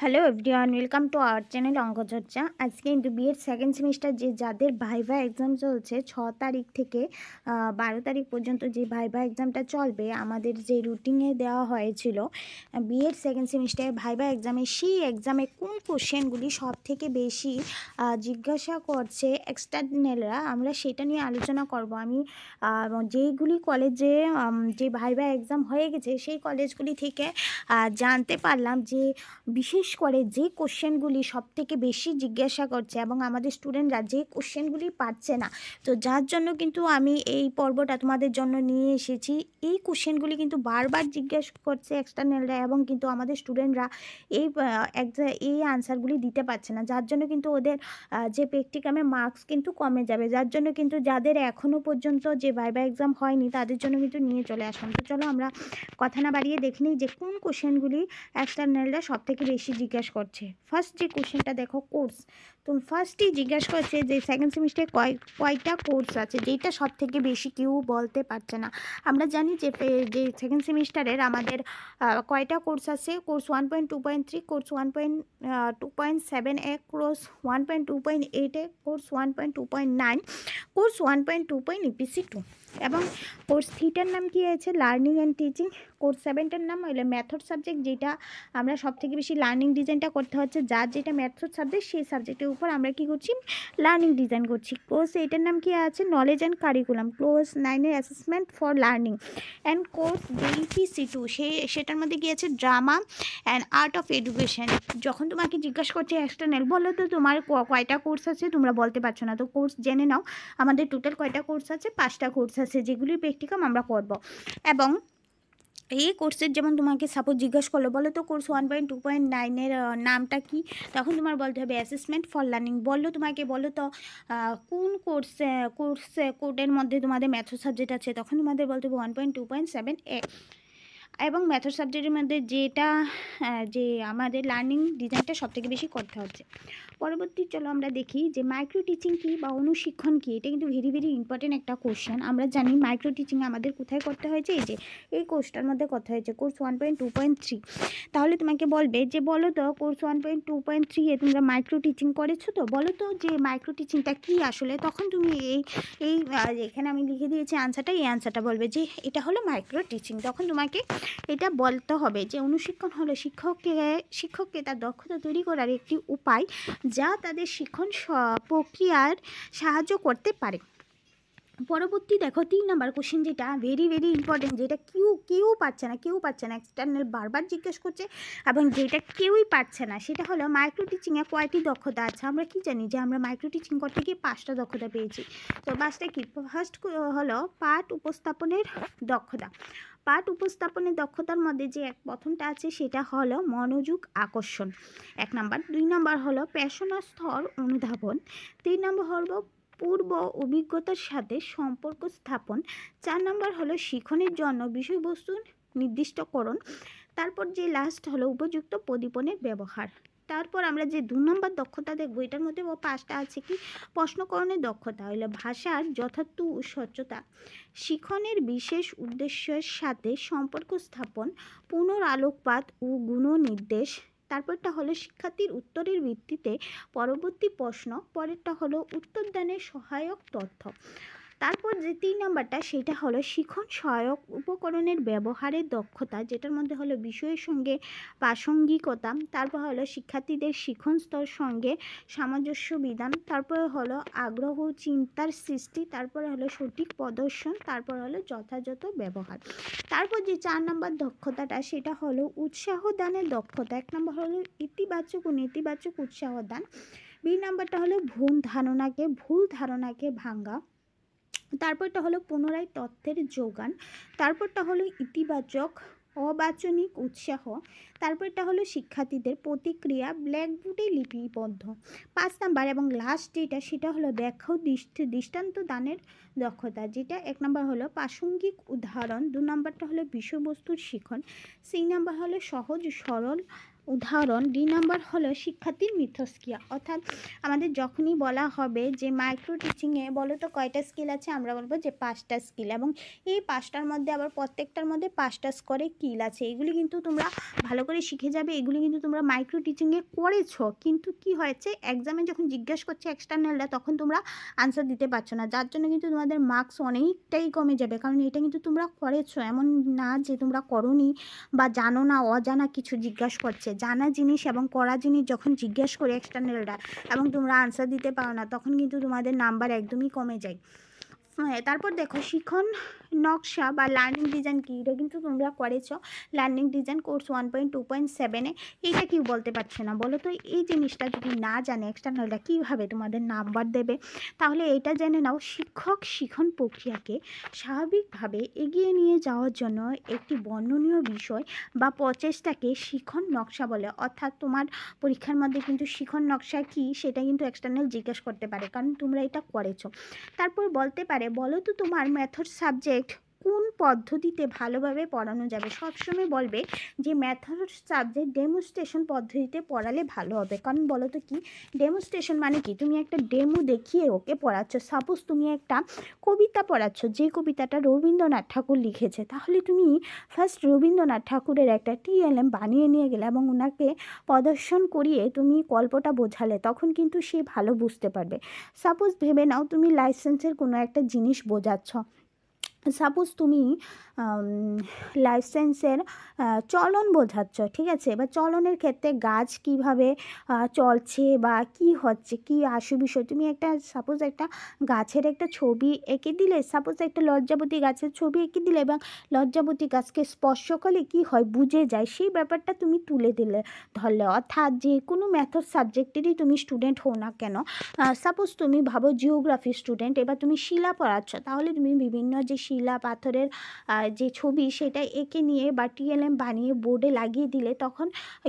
Hello everyone, welcome to our channel অঙ্ক চর্চা। আজকে কিন্তু বিএড সেকেন্ড সেমিস্টার যাদের ভাইভা এক্সাম চলছে 6 তারিখ থেকে 12 তারিখ পর্যন্ত যে ভাইভা এক্সামটা চলবে, আমাদের যে রুটিনে দেওয়া হয়েছিল বিএড সেকেন্ড সেমিস্টারের ভাইভা এক্সামে, সেই এক্সামে কোন কোশ্চেনগুলি সব থেকে বেশি জিজ্ঞাসা করছে এক্সটার্নালরা, আমরা সেটা নিয়ে আলোচনা করব। আমি যেইগুলি কলেজে যে ভাইভা এক্সাম হয়ে গেছে সেই কলেজগুলি থেকে জানতে পারলাম যে বিশেষ করে যে কোশ্চেনগুলি সবথেকে বেশি জিজ্ঞাসা করছে এবং আমাদের স্টুডেন্টরা যে কোশ্চেনগুলি পাচ্ছে না, তো যার জন্য কিন্তু আমি এই পর্বটা তোমাদের জন্য নিয়ে এসেছি। এই কোশ্চেনগুলি কিন্তু বারবার জিজ্ঞাসা করছে এক্সটার্নালরা এবং কিন্তু আমাদের স্টুডেন্টরা এই আনসারগুলি দিতে পারছে না, যার জন্য কিন্তু ওদের যে প্র্যাকটিকামে মার্কস কিন্তু কমে যাবে। যার জন্য কিন্তু যাদের এখনও পর্যন্ত যে ভাইভা এক্সাম হয়নি তাদের জন্য কিন্তু নিয়ে চলে আসলাম। তো চলো আমরা কথা না বাড়িয়ে দেখে নিই যে কোন কোশ্চেনগুলি এক্সটার্নালরা সব থেকে বেশি জিজ্ঞাসা করছে। ফার্স্ট যে কোশ্চেনটা দেখো, কোর্স। তো ফার্স্টই জিজ্ঞাসা করছে যে সেকেন্ড সেমিস্টারে কয়টা কোর্স আছে, যেটা সব থেকে বেশি কেউ বলতে পারছে না। আমরা জানি যে সেকেন্ড সেমিস্টারের আমাদের কয়টা কোর্স আছে, কোর্স 1.2.3, কোর্স 1.2.7 এ, কোর্স 1.2.8 এ, কোর্স 1.2.9, কোর্স 1.2. EPC2 এবং কোর্স থ্রিটার নাম কি আছে, লার্নিং অ্যান্ড টিচিং। কোর্স 7টার নাম হলো মেথড সাবজেক্ট, যেটা আমরা সব থেকে বেশি লার্নিং ডিজাইনটা করতে হচ্ছে, যার যেটা মেথড সাবজেক্ট সেই সাবজেক্টের উপর আমরা কি করছি, লার্নিং ডিজাইন করছি। কোর্স 8এর নাম কি আছে, নলেজ অ্যান্ড কারিকুলাম। কোর্স 9এর assessment for learning and course EPC2 সেটার মধ্যে কি আছে, drama and art of education. যখন তোমাকে জিজ্ঞাসা করছে এক্সটার্নাল, বলো তো তোমার কয়টা কোর্স আছে, তোমরা বলতে পারছো না, তো কোর্স জেনে নাও। আমাদের টোটাল কয়টা কোর্স আছে, 5টা কোর্স আছে, যেগুলির প্র্যাকটিকাম আমরা করব। এবং এই কোর্সের যেমন তোমাকে সাপোজ জিজ্ঞাসা করলো, বলো তো কোর্স 1.2.9-এর নামটা কি, তখন তোমার বলতে হবে অ্যাসেসমেন্ট ফর লার্নিং। বললো তোমাকে, বলো তো কোন কোডের মধ্যে তোমাদের ম্যাথড সাবজেক্ট আছে, তখন তোমাদের বলতে হবে 1.2.7 এবং মেথড সাবজেক্টের মধ্যে যেটা যে আমাদের লার্নিং ডিজাইনটা সবথেকে বেশি করতে হচ্ছে। পরবর্তী চলো আমরা দেখি যে মাইক্রো টিচিং কী বা অনুশিক্ষণ কী। এটা কিন্তু ভেরি ভেরি ইম্পর্টেন্ট একটা কোশ্চেন। আমরা জানি মাইক্রো টিচিং আমাদের কোথায় করতে হয়েছে, এই যে এই কোর্সটার মধ্যে করতে হয়েছে, কোর্স 1.2.3। তাহলে তোমাকে বলবে যে বলো তো কোর্স 1.2.3 এ তোমরা মাইক্রো টিচিং করেছো, তো বলো তো যে মাইক্রো টিচিংটা কী আসলে। তখন তুমি এই এখানে আমি লিখে দিয়েছি আনসারটা, এই আনসারটা বলবে যে এটা হলো মাইক্রো টিচিং। তখন তোমাকে এটা বলতে হবে যে অনুশিক্ষণ হলো শিক্ষককে তার দক্ষতা তৈরি করার একটি উপায়, যা তাদের শিক্ষণ প্রক্রিয়ার সাহায্য করতে পারে। পরবর্তী দেখো 3 নাম্বার কোশ্চেন, যেটা ভেরি ভেরি ইম্পর্টেন্ট, যেটা কেউ পাচ্ছে না, এক্সটার্নাল বারবার জিজ্ঞেস করছে এবং যেটা কেউই পাচ্ছে না, সেটা হলো মাইক্রো টিচিংয়ে কয়টি দক্ষতা আছে। আমরা কি জানি যে আমরা মাইক্রো টিচিং করতে গিয়ে 5টা দক্ষতা পেয়েছি। তো 5টা কি, ফার্স্ট হলো পাঠ উপস্থাপনের দক্ষতা। পাঠ উপস্থাপনের দক্ষতার মধ্যে যে প্রথমটা আছে সেটা হলো মনোযোগ আকর্ষণ, 1 নাম্বার। 2 নাম্বার হলো পেশনা স্তর অনুধাবন। 3 নাম্বার হলো পূর্ব অভিজ্ঞতার সাথে সম্পর্ক স্থাপন। 4 নাম্বার হলো শিখনের জন্য বিষয়বস্তু নির্দিষ্টকরণ। তারপর যে লাস্ট হলো উপযুক্ত প্রদীপনের ব্যবহার। তারপর আমরা যে 2 নম্বর দক্ষতা দেখবো, এটার মধ্যে 5টা আছে কি, প্রশ্নকরণের দক্ষতা হলো ভাষার যথার্থ স্বচ্ছতা, শিখনের বিশেষ উদ্দেশ্যের সাথে সম্পর্ক স্থাপন, পুনরালোকপাত ও গুণনির্দেশ। তারপরটা হলো শিক্ষার্থীর উত্তরের ভিত্তিতে পরবর্তী প্রশ্ন। পরেরটা হলো উত্তরদানের সহায়ক তথ্য। তারপর যে 3 নাম্বারটা সেটা হলো শিখন সহায়ক উপকরণের ব্যবহারের দক্ষতা, যেটার মধ্যে হলো বিষয়ের সঙ্গে প্রাসঙ্গিকতা। তারপর হলো শিক্ষার্থীদের শিখন স্তর সঙ্গে সামঞ্জস্য বিধান। তারপরে হলো আগ্রহ চিন্তার সৃষ্টি। তারপরে হলো সঠিক প্রদর্শন। তারপর হলো যথাযথ ব্যবহার। তারপর যে 4 নাম্বার দক্ষতাটা সেটা হলো উৎসাহ দানের দক্ষতা। 1 নাম্বার হলো ইতিবাচক ও নেতিবাচক উৎসাহ দান। 2 নাম্বারটা হলো ভুল ধারণাকে ভাঙা। তারপরটা হলো পুনরায় তথ্যের যোগান। তারপরটা হলো ইতিবাচক অবাচনিক উৎসাহ। তারপরটা হলো শিক্ষার্থীদের প্রতিক্রিয়া ব্ল্যাকবোর্ডে লিপিবদ্ধ। 5 নাম্বার এবং লাস্ট যেটা সেটা হলো ব্যাখ্যা দৃষ্টান্ত দানের দক্ষতা, যেটা 1 নাম্বার হলো প্রাসঙ্গিক উদাহরণ। 2 নাম্বারটা হলো বিষয়বস্তুর শিখন। 3 নাম্বার হলো সহজ সরল উদাহরণ 2 নাম্বার হলো শিক্ষার্থীর মিথস্ক্রিয়া। অর্থাৎ আমাদের যখনই বলা হবে যে মাইক্রো টিচিংয়ে বলো তো কয়টা স্কিল আছে, আমরা বলবো যে 5টা স্কিল, এবং এই 5টার মধ্যে আবার প্রত্যেকটার মধ্যে 5টা করে স্কিল আছে। এগুলি কিন্তু তোমরা ভালো করে শিখে যাবে, এগুলি কিন্তু তোমরা মাইক্রো টিচিংয়ে করেছো, কিন্তু কি হয়েছে এক্সামে যখন জিজ্ঞাসা করছে এক্সটার্নালরা তখন তোমরা আনসার দিতে পারছো না, যার জন্য কিন্তু তোমাদের মার্কস অনেকটাই কমে যাবে। কারণ এটা কিন্তু তোমরা করেছো, এমন না যে তোমরা করোনি বা জানো না, অজানা কিছু জিজ্ঞাসা করছে। জানা জিনিস এবং করা জিনিস যখন জিজ্ঞাসা করে এক্সটার্নালরা এবং তোমরা আনসার দিতে পারো না, তখন কিন্তু তোমাদের নাম্বার একদমই কমে যায়। হ্যাঁ, তারপর দেখো শিখন নকশা বা লার্নিং ডিজাইন কী, এটা কিন্তু তোমরা করেছো লার্নিং ডিজাইন কোর্স 1.2.7-এ। এইটা কি বলতে পারছে না বলো তো? এই জিনিসটা যদি না জানে এক্সটার্নালরা কীভাবে তোমাদের নাম্বার দেবে? তাহলে এটা জেনে নাও, শিক্ষক শিখন প্রক্রিয়াকে স্বাভাবিকভাবে এগিয়ে নিয়ে যাওয়ার জন্য একটি বর্ণনীয় বিষয় বা প্রচেষ্টাকে শিখন নকশা বলে। অর্থাৎ তোমার পরীক্ষার মধ্যে কিন্তু শিখন নকশা কী সেটা কিন্তু এক্সটার্নাল জিজ্ঞেস করতে পারে, কারণ তোমরা এটা করেছো। তারপর বলতে পারে, বলো তো তোমার মেথড সাবজেক্ট কোন পদ্ধতিতে ভালোভাবে পড়ানো যাবে? সবসময় বলবে যে মেথড সাবজেক্ট ডেমোস্ট্রেশন পদ্ধতিতে পড়ালে ভালো হবে। কারণ বলো তো কি ডেমোস্ট্রেশন মানে কি? তুমি একটা ডেমো দেখিয়ে ওকে পড়াচ্ছ। সাপোজ তুমি একটা কবিতা পড়াচ্ছ, যে কবিতাটা রবীন্দ্রনাথ ঠাকুর লিখেছে, তাহলে তুমি ফার্স্ট রবীন্দ্রনাথ ঠাকুরের একটা টিএলএম বানিয়ে নিয়ে গেলে এবং ওনাকে প্রদর্শন করিয়ে তুমি গল্পটা বোঝালে, তখন কিন্তু সে ভালো বুঝতে পারবে। সাপোজ ভেবে নাও তুমি লাইসেন্সের কোনো একটা জিনিস বোঝাচ্ছ। সাপোজ তুমি লাইসেন্সের চলন বোঝাচ্ছ, ঠিক আছে? এবার চলনের ক্ষেত্রে গাছ কিভাবে চলছে বা কি হচ্ছে, কি আসু বিষয়, তুমি একটা সাপোজ একটা গাছের একটা ছবি এঁকে দিলে, সাপোজ একটা লজ্জাবতী গাছের ছবি এঁকে দিলে এবং লজ্জাবতী গাছকে স্পর্শ করলে কি হয় বুঝে যায়, সেই ব্যাপারটা তুমি তুলে দিলে ধরলে। অর্থাৎ যে কোনো মেথড সাবজেক্টেরই তুমি স্টুডেন্ট হও না কেন, সাপোজ তুমি ভাবো জিওগ্রাফি স্টুডেন্ট, এবার তুমি শিলা পড়াচ্ছ, তাহলে তুমি বিভিন্ন যে শিলা পাথরের যে ছবি সেটা এঁকে নিয়ে বা টিএলএম বানিয়ে বোর্ডে লাগিয়ে দিলে তখন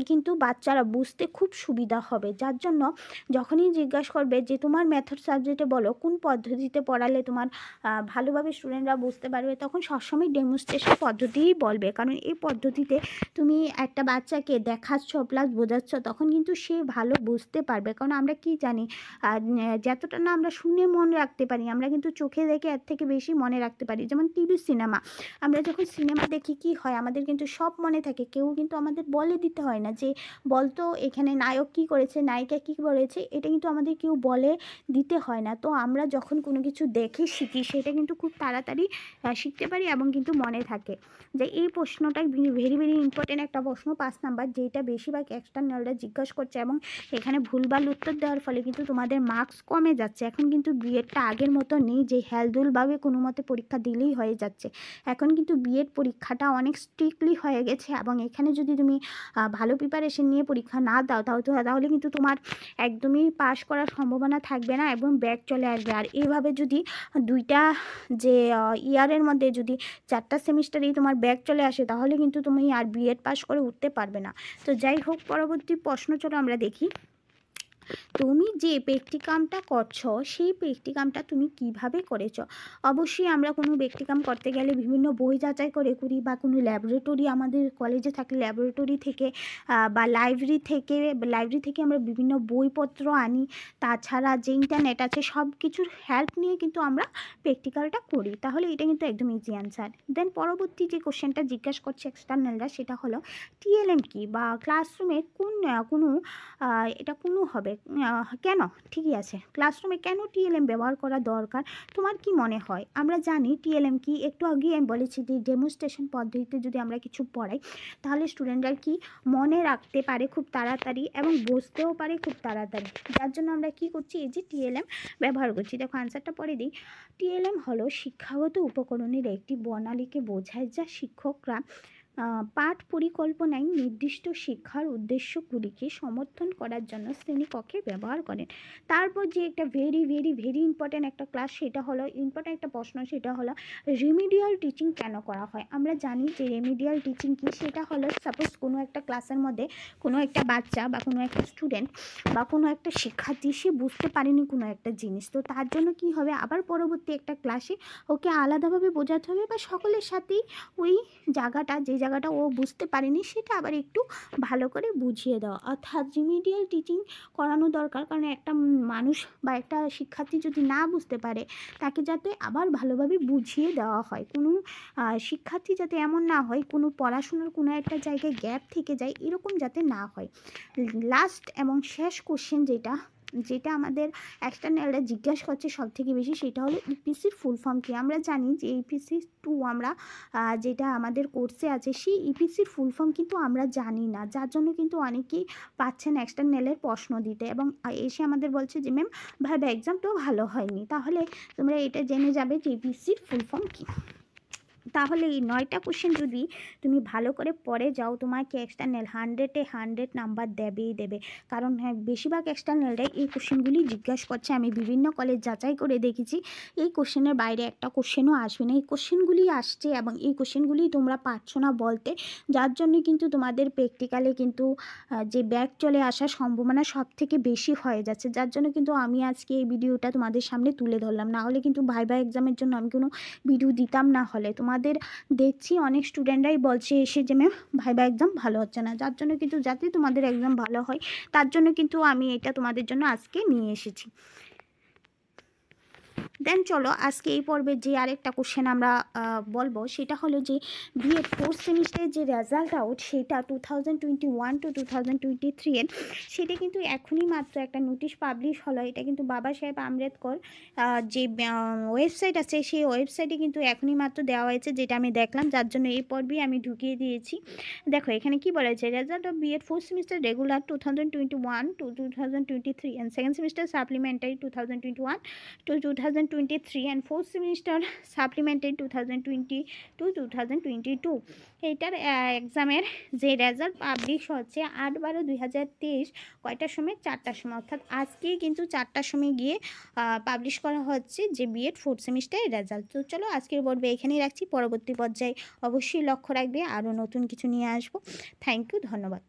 কিন্তু বাচ্চারা বুঝতে খুব সুবিধা হবে। যার জন্য যখনই জিজ্ঞাসা করবে যে তোমার মেথড সাবজেক্টে বলো কোন পদ্ধতিতে পড়ালে তোমার ভালোভাবে স্টুডেন্টরা বুঝতে পারবে, তখন সবসময় ডেমনস্ট্রেশন পদ্ধতিই বলবে। কারণ এই পদ্ধতিতে তুমি একটা বাচ্চাকে দেখাচ্ছ প্লাস বোঝাচ্ছ, তখন কিন্তু সে ভালো বুঝতে পারবে। কারণ আমরা কি জানি, যতটা না আমরা শুনে মনে রাখতে পারি, আমরা কিন্তু চোখে দেখে এর থেকে বেশি মনে রাখতে পারি। যেমন টিভি সিনেমা, আমরা যখন সিনেমা দেখি কি হয়, আমাদের কিন্তু সব মনে থাকে, কেউ কিন্তু আমাদের বলে দিতে হয় না যে বলতো এখানে নায়ক কী করেছে, নায়িকা কী করেছে, এটা কিন্তু আমাদের কেউ বলে দিতে হয় না। তো আমরা যখন কোনো কিছু দেখে শিখি সেটা কিন্তু খুব তাড়াতাড়ি শিখতে পারি এবং কিন্তু মনে থাকে। যে এই প্রশ্নটাই ভেরি ভেরি ইম্পর্টেন্ট একটা প্রশ্ন, 5 নাম্বার, যেটা বেশিরভাগ এক্সটার্নালরা জিজ্ঞাসা করছে এবং এখানে ভুলভাল উত্তর দেওয়ার ফলে কিন্তু তোমাদের মার্কস কমে যাচ্ছে। এখন কিন্তু বিএডটা আগের মতো নেই যে হেলদুলভাবে কোনো মতে পরীক্ষা দিলেই হয়ে যাচ্ছে। এখন কিন্তু বিএড পরীক্ষাটা অনেক স্ট্রিক্টলি হয়ে গেছে এবং এখানে যদি তুমি ভালো প্রিপারেশন নিয়ে পরীক্ষা না দাও তাহলে কিন্তু তোমার একদমই পাস করার সম্ভাবনা থাকবে না এবং ব্যাক চলে আসবে। আর এইভাবে যদি 2টা যে ইয়ারের মধ্যে যদি 4টা সেমিস্টারেই তোমার ব্যাক চলে আসে, তাহলে কিন্তু তুমি আর বিএড পাস করে উঠতে পারবে না। তো যাই হোক, পরবর্তী প্রশ্ন চলো আমরা দেখি। তুমি যে প্র্যাকটিকামটা করছো সেই প্র্যাকটিকামটা তুমি কিভাবে করেছো? অবশ্যই আমরা কোনো প্র্যাকটিকাম করতে গেলে বিভিন্ন বই যাচাই করে করি বা কোনো ল্যাবরেটরি আমাদের কলেজে থাকলে ল্যাবরেটরি থেকে বা লাইব্রেরি থেকে আমরা বিভিন্ন বইপত্র আনি। তাছাড়া যে ইন্টারনেট আছে সব কিছুর হেল্প নিয়ে কিন্তু আমরা প্র্যাকটিক্যালটা করি। তাহলে এটা কিন্তু একদম ইজি অ্যান্সার। দেন পরবর্তী যে কোশ্চেনটা জিজ্ঞাসা করছে এক্সটার্নালরা, সেটা হলো টিএলএম কি বা ক্লাসরুমে এটা কোনো হবে কেন? ঠিকই আছে, ক্লাসরুমে কেন টিএলএম ব্যবহার করা দরকার তোমার কি মনে হয়? আমরা জানি টিএলএম কি, একটু আগে আমি বলেছি যে ডেমনস্ট্রেশন পদ্ধতিতে যদি আমরা কিছু পড়াই তাহলে স্টুডেন্টরা কি মনে রাখতে পারে খুব তাড়াতাড়ি এবং বুঝতেও পারে খুব তাড়াতাড়ি। যার জন্য আমরা কি করছি, এই যে টিএলএম ব্যবহার করছি। দেখো আনসারটা পরে দিই। টিএলএম হলো শিক্ষাগত উপকরণের একটি বর্ণালীকে বোঝায় যা শিক্ষকরা পাঠ পরিকল্পনায় নির্দিষ্ট শিক্ষার উদ্দেশ্যগুলিকে সমর্থন করার জন্য শ্রেণীকক্ষে ব্যবহার করেন। তারপর যে একটা ভেরি ইম্পর্ট্যান্ট একটা ক্লাস, সেটা হলো ইম্পর্ট্যান্ট একটা প্রশ্ন, সেটা হলো রেমিডিয়াল টিচিং কেন করা হয়? আমরা জানি যে রেমিডিয়াল টিচিং কি, সেটা হলো সাপোজ কোনো একটা ক্লাসের মধ্যে কোনো একটা বাচ্চা বা কোনো একটা স্টুডেন্ট বা কোনো একটা শিক্ষার্থী সে বুঝতে পারেনি কোনো একটা জিনিস, তো তার জন্য কি হবে, আবার পরবর্তী একটা ক্লাসে ওকে আলাদাভাবে বোঝাতে হবে বা সকলের সাথেই ওই জায়গাটা যে জায়গাটা ও বুঝতে পারেনি সেটা আবার একটু ভালো করে বুঝিয়ে দেওয়া। অর্থাৎ রিমিডিয়াল টিচিং করানো দরকার, কারণ একটা মানুষ বা একটা শিক্ষার্থী যদি না বুঝতে পারে তাকে যাতে আবার ভালোভাবে বুঝিয়ে দেওয়া হয়। কোনো শিক্ষার্থী যাতে এমন না হয় কোনো পড়াশোনার কোনো একটা জায়গায় গ্যাপ থেকে যায়, এরকম যাতে না হয়। লাস্ট এবং শেষ কোশ্চেন যেটা আমাদের এক্সটার্নালরা জিজ্ঞাসা করছে সব থেকে বেশি, সেটা হলো ইপিসির ফুল ফর্ম কী। আমরা জানি যে ইপিসি 2 আমরা যেটা আমাদের কোর্সে আছে, সেই ইপিসির ফুল ফর্ম কিন্তু আমরা জানি না, যার জন্য কিন্তু অনেকেই পাচ্ছেন এক্সটার্নালের প্রশ্ন দিতে এবং এসে আমাদের বলছে যে ম্যাম ভাইবা এক্সামটাও ভালো হয়নি। তাহলে তোমরা এটা জেনে যাবে যে ইপিসির ফুল ফর্ম কী। তাহলে এই 9টা কোশ্চেন যদি তুমি ভালো করে পড়ে যাও, তোমাকে এক্সটার্নাল 100-এ 100 নাম্বার দেবেই দেবে। কারণ হ্যাঁ, বেশিরভাগ এক্সটার্নালরাই এই কোশ্চেনগুলি জিজ্ঞাসা করছে। আমি বিভিন্ন কলেজ যাচাই করে দেখেছি, এই কোশ্চেনের বাইরে একটা কোশ্চেনও আসবে না। এই কোশ্চেনগুলি আসছে এবং এই কোশ্চেনগুলি তোমরা পারছো না বলতে, যার জন্য কিন্তু তোমাদের প্র্যাকটিক্যালে কিন্তু যে ব্যাক চলে আসার সম্ভাবনা সব থেকে বেশি হয়ে যাচ্ছে। যার জন্য কিন্তু আমি আজকে এই ভিডিওটা তোমাদের সামনে তুলে ধরলাম, না হলে কিন্তু ভাইবা এক্সামের জন্য আমি কোনো ভিডিও দিতাম না। হলে তোমাদের দেখছি অনেক স্টুডেন্টরাই বলছে এসে যে ম্যাম ভাইবা এক্সাম ভালো হচ্ছে না, যার জন্য কিন্তু যাতে তোমাদের এক্সাম ভালো হয় তার জন্য কিন্তু আমি এটা তোমাদের জন্য আজকে নিয়ে এসেছি। দেন চলো আজকে এই পর্বে যে আরেকটা কোশ্চেন আমরা বলবো, সেটা হলো যে বিএড 4th সেমিস্টারের যে রেজাল্ট আউট, সেটা 2021 to 2023 এর, সেটা কিন্তু এখনই মাত্র একটা নোটিশ পাবলিশ হলো। এটা কিন্তু বাবা সাহেব আম্বেদকর যে ওয়েবসাইট আছে, সেই ওয়েবসাইটে কিন্তু এখনই মাত্র দেওয়া হয়েছে, যেটা আমি দেখলাম, যার জন্য এই পর্বেই আমি ঢুকিয়ে দিয়েছি। দেখো এখানে কি বলা হয়েছে, result of B Ed 4th semester regular 2021 to 2023 and second semester supplementary 2021 to 2023 and 4th semester supplementary 2020 to 2022 এইটার এক্সামের যে রেজাল্ট পাবলিশ হচ্ছে 8/12/2023 কয়টার সময়, 4টার সময়। অর্থাৎ আজকেই কিন্তু 4টার সময় গিয়ে পাবলিশ করা হচ্ছে যে বিএড 4th সেমিস্টারের রেজাল্ট। তো চলো আজকের পর্বে এখানেই রাখছি, পরবর্তী পর্যায়ে অবশ্যই লক্ষ্য রাখবে, আরও নতুন কিছু নিয়ে আসবো। থ্যাংক ইউ, ধন্যবাদ।